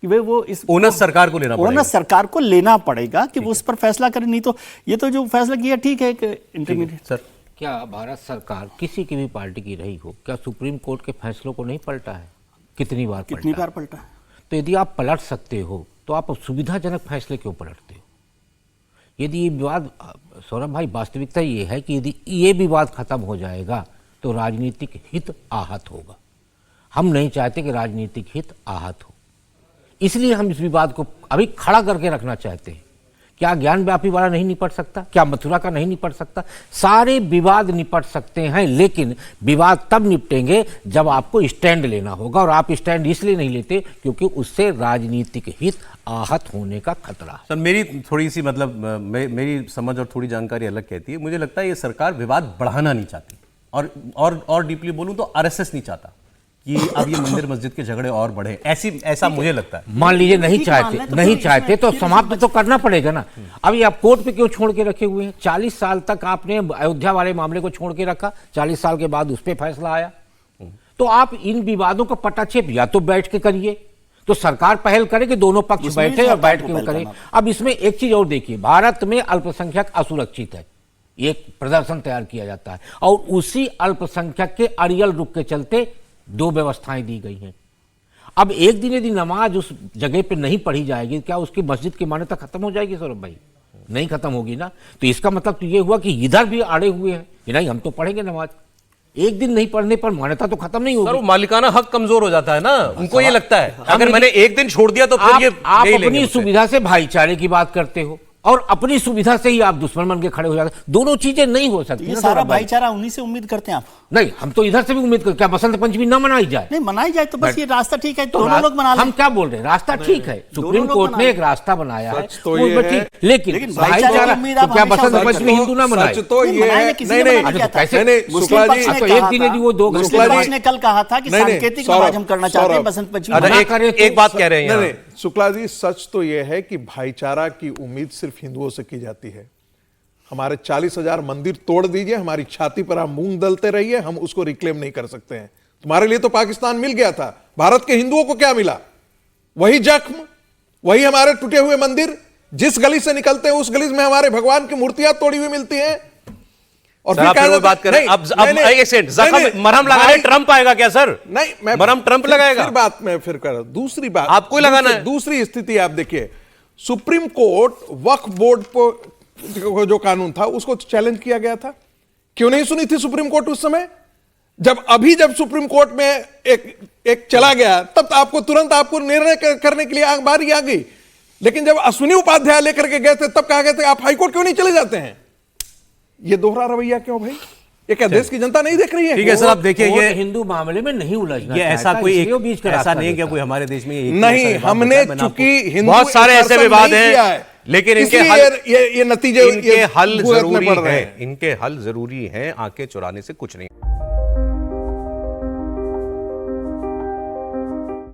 कि वे वो इस ओनस सरकार को लेना पड़ेगा, ओनस सरकार को लेना पड़ेगा कि वो उस पर फैसला करे। नहीं तो ये तो जो फैसला किया ठीक है एक इंटरमीडिएट। सर क्या भारत सरकार किसी की भी पार्टी की रही हो, क्या सुप्रीम कोर्ट के फैसलों को नहीं पलटा है? कितनी बार पलटा है? तो यदि आप पलट सकते हो तो आप सुविधाजनक फैसले क्यों पलटते हो? यदि ये विवाद, सौरभ भाई, वास्तविकता ये है कि यदि ये विवाद खत्म हो जाएगा तो राजनीतिक हित आहत होगा। हम नहीं चाहते कि राजनीतिक हित आहत हो, इसलिए हम इस विवाद को अभी खड़ा करके रखना चाहते हैं। क्या ज्ञान व्यापी वाला नहीं निपट सकता? क्या मथुरा का नहीं निपट सकता? सारे विवाद निपट सकते हैं, लेकिन विवाद तब निपटेंगे जब आपको स्टैंड लेना होगा, और आप स्टैंड इसलिए नहीं लेते क्योंकि उससे राजनीतिक हित आहत होने का खतरा है। सर मेरी थोड़ी सी मतलब मेरी समझ और थोड़ी जानकारी अलग कहती है। मुझे लगता है ये सरकार विवाद बढ़ाना नहीं चाहती, और डीपली बोलूं तो आरएसएस नहीं चाहता कि अब ये मंदिर मस्जिद के झगड़े और बढ़े, ऐसा मुझे लगता है। मान लीजिए नहीं चाहते तो समाप्त तो करना पड़ेगा ना। अभी आप कोर्ट पे क्यों छोड़ के रखे हुए हैं? 40 साल तक आपने अयोध्या वाले मामले को छोड़ के रखा, 40 साल के बाद उस पर फैसला आया। तो आप इन विवादों का पटाक्षेप या तो बैठ के करिए, तो सरकार पहल करे कि दोनों पक्ष बैठे और बैठ के करें। अब इसमें एक चीज और देखिए, भारत में अल्पसंख्यक असुरक्षित है, एक प्रदर्शन तैयार किया जाता है, और उसी अल्पसंख्यक के अड़ियल रुख के चलते 2 व्यवस्थाएं दी गई हैं। अब एक दिन यदि नमाज उस जगह पे नहीं पढ़ी जाएगी, क्या उसकी मस्जिद की मान्यता खत्म हो जाएगी? सौरभ भाई, नहीं खत्म होगी ना। तो इसका मतलब तो ये हुआ कि इधर भी अड़े हुए हैं कि नहीं हम तो पढ़ेंगे नमाज, एक दिन नहीं पढ़ने पर मान्यता तो खत्म नहीं होगी। सर वो मालिकाना हक कमजोर हो जाता है ना, उनको ये लगता है अगर मैंने एक दिन छोड़ दिया तो फिर आप अपनी सुविधा से भाईचारे की बात करते हो और अपनी सुविधा से ही आप दुश्मन बन के खड़े हो जाते। दोनों चीजें नहीं हो सकती। ये सारा भाईचारा उन्हीं से उम्मीद करते हैं आप? नहीं, हम तो इधर से भी उम्मीद करते। क्या बसंत पंचमी ना मनाई जाए? नहीं, मनाई जाए तो बस ये रास्ता ठीक है, दोनों लोग मना लें। हम क्या बोल रहे हैं, रास्ता ठीक है, सुप्रीम कोर्ट ने एक रास्ता बनाया है, लेकिन भाईचारा तो क्या बसंत पंचमी हिंदू ना मनाए? तो ये एक दिन यदि वो 2 घंटे ने कल कहा था कि सांकेतिक नमाज हम करना चाहते हैं, बसंत पंचमी। एक बात कह रहे हैं शुक्ला जी, सच तो यह है कि भाईचारा की उम्मीद सिर्फ हिंदुओं से की जाती है। हमारे 40,000 मंदिर तोड़ दीजिए, हमारी छाती पर आप मूंग दलते रहिए, हम उसको रिक्लेम नहीं कर सकते हैं। तुम्हारे लिए तो पाकिस्तान मिल गया था, भारत के हिंदुओं को क्या मिला? वही जख्म, वही हमारे टूटे हुए मंदिर। जिस गली से निकलते हैं उस गली में हमारे भगवान की मूर्तियां तोड़ी हुई मिलती हैं। और फिर बात करें अब एक सेकंड, जख्म मरहम लगाने ट्रंप आएगा क्या सर? नहीं, मैं मरहम ट्रंप लगाएगा। फिर बात मैं फिर कर दूसरी बात आपको लगाना है। दूसरी स्थिति आप देखिए, सुप्रीम कोर्ट वक्फ बोर्ड पर जो कानून था उसको चैलेंज किया गया था। क्यों नहीं सुनी थी सुप्रीम कोर्ट उस समय? जब सुप्रीम कोर्ट में एक चला गया, तब आपको तुरंत आपको निर्णय करने के लिए बारी आ गई। लेकिन जब अश्विनी उपाध्याय लेकर के गए थे, तब कहा गया था आप हाईकोर्ट क्यों नहीं चले जाते हैं? ये दोहरा रवैया क्यों भाई? ये क्या देश की जनता नहीं देख रही है? ठीक है सर, आप देखिए ये हिंदू मामले में नहीं उलझना, ये ऐसा कोई ऐसा नहीं है क्या कोई हमारे देश में नहीं, हमने चूंकि बहुत सारे ऐसे विवाद हैं, लेकिन इनके ये नतीजे इनके हल जरूरी है, इनके हल जरूरी है, आंखें चुराने से कुछ नहीं।